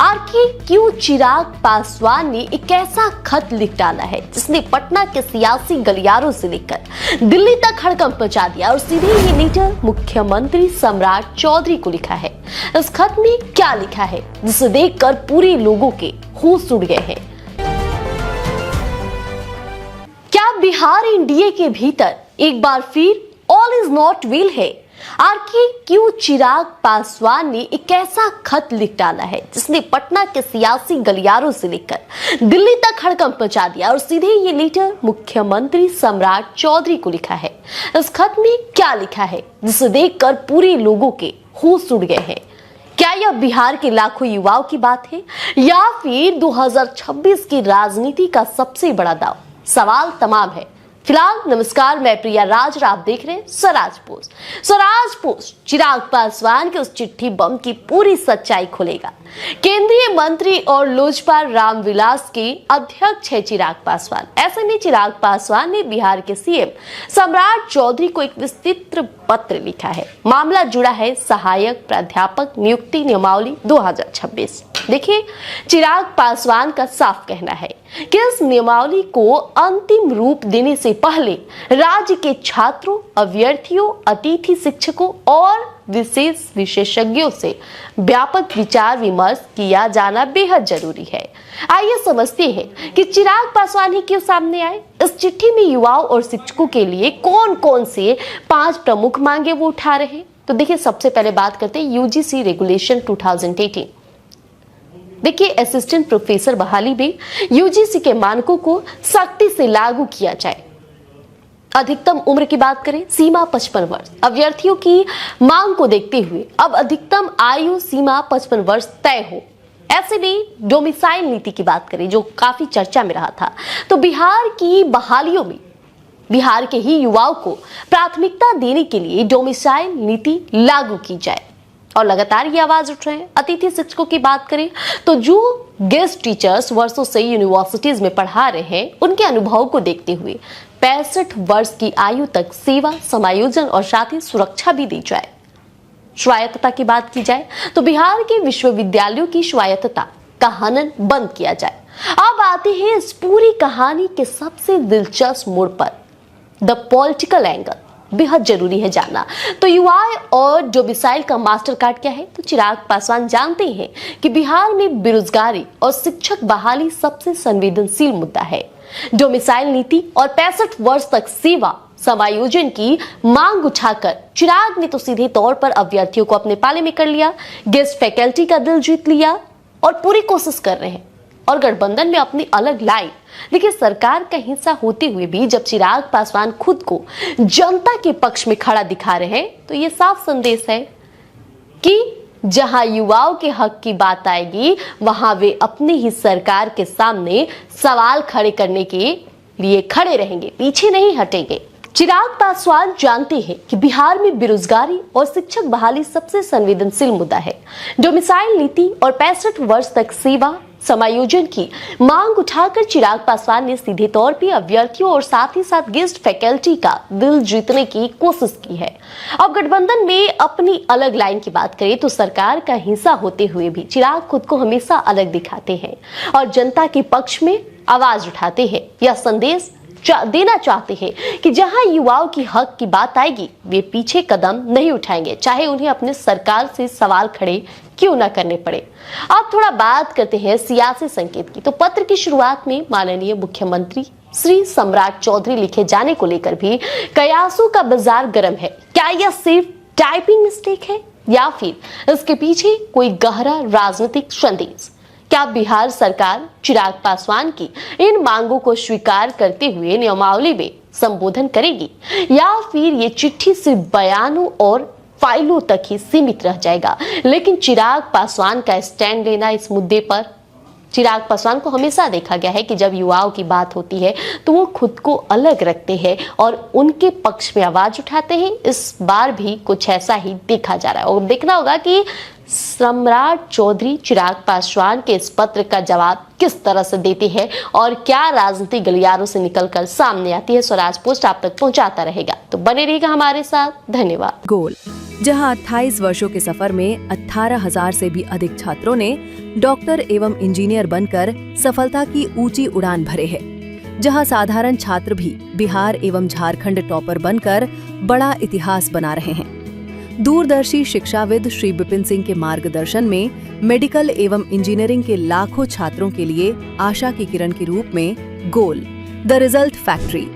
आखिर क्यों चिराग पासवान ने एक ऐसा खत लिख डाला है जिसने पटना के सियासी गलियारों से लेकर दिल्ली तक हड़कंप मचा दिया और सीधे ये लेटर मुख्यमंत्री सम्राट चौधरी को लिखा है। इस खत में क्या लिखा है जिसे देखकर पूरे लोगों के होश उड़ गए हैं। क्या बिहार एनडीए के भीतर एक बार फिर ऑल इज नॉट वेल है? आखिर क्यों चिराग पासवान ने एक ऐसा खत लिख डाला है जिसने पटना के सियासी गलियारों से लेकर दिल्ली तक हड़कंप मचा दिया और सीधे ये लेटर मुख्यमंत्री सम्राट चौधरी को लिखा है। इस खत में क्या लिखा है जिसे देखकर पूरे लोगों के होश उड़ गए हैं। क्या यह बिहार के लाखों युवाओं की बात है या फिर 2026 की राजनीति का सबसे बड़ा दांव? सवाल तमाम है। फिलहाल नमस्कार, मैं प्रिया राज और आप देख रहे हैं स्वराज पोस्ट। स्वराज पोस्ट चिराग पासवान के उस चिट्ठी बम की पूरी सच्चाई खोलेगा। केंद्रीय मंत्री और लोजपा रामविलास के अध्यक्ष है चिराग पासवान। ऐसे में चिराग पासवान ने बिहार के सीएम सम्राट चौधरी को एक विस्तृत पत्र लिखा है। मामला जुड़ा है सहायक प्राध्यापक नियुक्ति नियमावली 2026। देखिए, चिराग पासवान का साफ कहना है कि इस नियमावली को अंतिम रूप देने से पहले राज्य के छात्रों, अभ्यर्थियों, अतिथि शिक्षकों और विशेष विशेषज्ञों से व्यापक विचार विमर्श किया जाना बेहद जरूरी है। आइए समझते हैं कि चिराग पासवान ही क्यों सामने आए। इस चिट्ठी में युवाओं और शिक्षकों के लिए कौन कौन से 5 प्रमुख मांगे वो उठा रहे। तो देखिए, सबसे पहले बात करते हैं यूजीसी रेगुलेशन 2018। देखिए, असिस्टेंट प्रोफेसर बहाली में यूजीसी के मानकों को सख्ती से लागू किया जाए। अधिकतम उम्र की बात करें, सीमा 55 वर्ष। अभ्यर्थियों की मांग को देखते हुए अब अधिकतम आयु सीमा 55 वर्ष तय हो। ऐसे में डोमिसाइल नीति की बात करें, जो काफी चर्चा में रहा था, तो बिहार की बहालियों में बिहार के ही युवाओं को प्राथमिकता देने के लिए डोमिसाइल नीति लागू की जाए। और लगातार ये आवाज उठ रहे हैं। अतिथि शिक्षकों की बात करें तो जो गेस्ट टीचर्स वर्षों से यूनिवर्सिटीज में पढ़ा रहे हैं, उनके अनुभव को देखते हुए 65 वर्ष की आयु तक सेवा, समायोजन और साथ ही सुरक्षा भी दी जाए। स्वायत्तता की बात की जाए तो बिहार के विश्वविद्यालयों की स्वायत्तता का हनन बंद किया जाए। अब आते हैं इस पूरी कहानी के सबसे दिलचस्प मोड़ पर, द पॉलिटिकल एंगल। बेहद जरूरी है जानना। तो युवा और डोमिसाइल का मास्टर कार्ड क्या है? तो चिराग पासवान जानते हैं कि बिहार में बेरोजगारी और शिक्षक बहाली सबसे संवेदनशील मुद्दा है। डोमिसाइल नीति और 65 वर्ष तक सेवा समायोजन की मांग उठाकर चिराग ने तो सीधे तौर पर अभ्यर्थियों को अपने पाले में कर लिया, गेस्ट फैकल्टी का दिल जीत लिया और पूरी कोशिश कर रहे हैं और गठबंधन में अपनी अलग लाइन। देखिए, सरकार का हिस्सा होते हुए भी जब चिराग पासवान खुद को जनता के पक्ष में खड़ा दिखा रहे हैं, तो ये साफ संदेश है कि जहां युवाओं के हक की बात आएगी, वहां वे अपनी ही सरकार के सामने सवाल खड़े करने के लिए खड़े रहेंगे, पीछे नहीं हटेंगे। चिराग पासवान जानते हैं कि बिहार में बेरोजगारी और शिक्षक बहाली सबसे संवेदनशील मुद्दा है। डोमिसाइल नीति और 65 वर्ष तक सेवा समायोजन की मांग उठाकर चिराग पासवान ने सीधे तौर पर अभ्यर्थियों और साथ ही साथ गेस्ट फैकल्टी का दिल जीतने की कोशिश की है। अब गठबंधन में अपनी अलग लाइन की बात करें तो सरकार का हिस्सा होते हुए भी चिराग खुद को हमेशा अलग दिखाते हैं और जनता के पक्ष में आवाज उठाते हैं। यह संदेश देना चाहते हैं कि जहां युवाओं की हक की बात आएगी, वे पीछे कदम नहीं उठाएंगे, चाहे उन्हें अपने सरकार से सवाल खड़े क्यों ना करने पड़े। अब थोड़ा बात करते हैं सियासी संकेत की। तो पत्र की शुरुआत में माननीय मुख्यमंत्री श्री सम्राट चौधरी लिखे जाने को लेकर भी कयासों का बाजार गर्म है। क्या यह सिर्फ टाइपिंग मिस्टेक है या फिर इसके पीछे कोई गहरा राजनीतिक संदेश? क्या बिहार सरकार चिराग पासवान की इन मांगों को स्वीकार करते हुए नियमावली में संबोधन करेगी या फिर ये चिट्ठी सिर्फ बयानों और फाइलों तक ही सीमित रह जाएगा? लेकिन चिराग पासवान का स्टैंड लेना इस मुद्दे पर, चिराग पासवान को हमेशा देखा गया है कि जब युवाओं की बात होती है तो वो खुद को अलग रखते हैं और उनके पक्ष में आवाज उठाते हैं। इस बार भी कुछ ऐसा ही देखा जा रहा है और देखना होगा कि सम्राट चौधरी चिराग पासवान के इस पत्र का जवाब किस तरह से देते हैं और क्या राजनीतिक गलियारों से निकलकर सामने आती है। स्वराज पोस्ट आप तक पहुंचाता रहेगा, तो बने रहिएगा हमारे साथ। धन्यवाद। गोल जहां 28 वर्षों के सफर में 18,000 से भी अधिक छात्रों ने डॉक्टर एवं इंजीनियर बनकर सफलता की ऊंची उड़ान भरे है। जहां साधारण छात्र भी बिहार एवं झारखंड टॉपर बनकर बड़ा इतिहास बना रहे हैं। दूरदर्शी शिक्षाविद श्री विपिन सिंह के मार्गदर्शन में मेडिकल एवं इंजीनियरिंग के लाखों छात्रों के लिए आशा की किरण के रूप में गोल द रिजल्ट फैक्ट्री